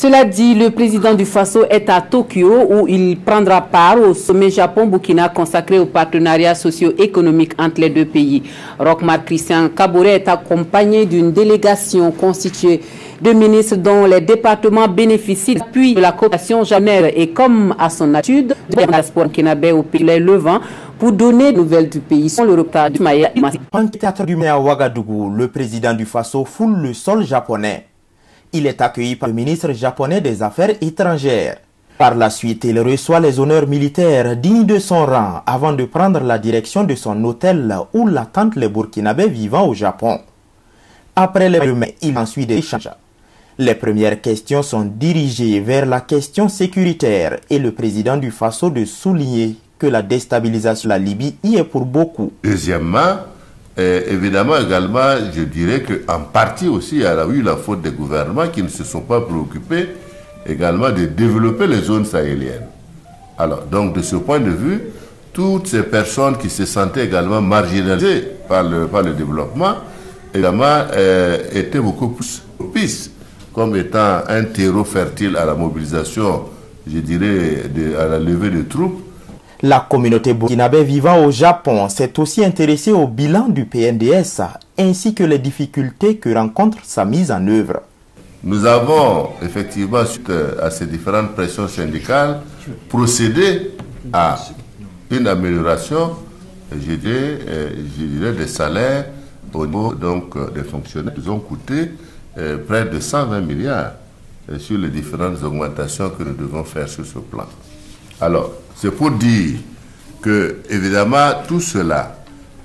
Cela dit, le président du Faso est à Tokyo où il prendra part au sommet Japon-Burkina consacré au partenariat socio-économique entre les deux pays. Roch-Marc Christian Kaboré est accompagné d'une délégation constituée de ministres dont les départements bénéficient de l'appui de la coopération japonaise et comme à son habitude, de l'export burkinabé au pays levant pour donner des nouvelles du pays. Sur le repas du Maya. En théâtre du à Ouagadougou, le président du Faso foule le sol japonais. Il est accueilli par le ministre japonais des Affaires étrangères. Par la suite, il reçoit les honneurs militaires dignes de son rang avant de prendre la direction de son hôtel où l'attendent les Burkinabés vivant au Japon. Après les repas, il ensuit des échanges. Les premières questions sont dirigées vers la question sécuritaire et le président du Faso de souligner que la déstabilisation de la Libye y est pour beaucoup. Deuxièmement, évidemment également, je dirais qu'en partie aussi, il y a eu la faute des gouvernements qui ne se sont pas préoccupés également de développer les zones sahéliennes. Alors, donc de ce point de vue, toutes ces personnes qui se sentaient également marginalisées par le développement, également étaient beaucoup plus propices comme étant un terreau fertile à la mobilisation, je dirais, à la levée de troupes. La communauté burkinabé vivant au Japon s'est aussi intéressée au bilan du PNDS ainsi que les difficultés que rencontre sa mise en œuvre. Nous avons effectivement, suite à ces différentes pressions syndicales, procédé à une amélioration, je dirais, des salaires au niveau donc, des fonctionnaires. Ils ont coûté près de 120 milliards sur les différentes augmentations que nous devons faire sur ce plan. Alors, c'est pour dire que, évidemment, tout cela,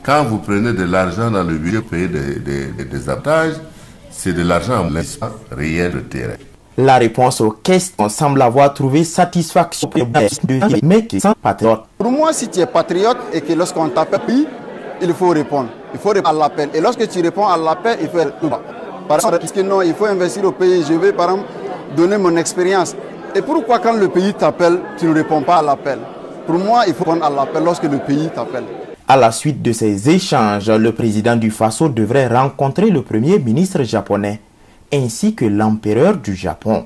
quand vous prenez de l'argent dans le budget payé des avantages, c'est de l'argent en réel de terrain. La réponse aux questions semble avoir trouvé satisfaction de mais qui sont patriotes. Pour moi, si tu es patriote et que lorsqu'on t'appelle, il faut répondre. Il faut répondre à l'appel. Et lorsque tu réponds à l'appel, il faut répondre. Par exemple, parce que non, il faut investir au pays. Je vais, par exemple, donner mon expérience. Et pourquoi quand le pays t'appelle, tu ne réponds pas à l'appel? Pour moi, il faut répondre à l'appel lorsque le pays t'appelle. À la suite de ces échanges, le président du Faso devrait rencontrer le premier ministre japonais ainsi que l'empereur du Japon.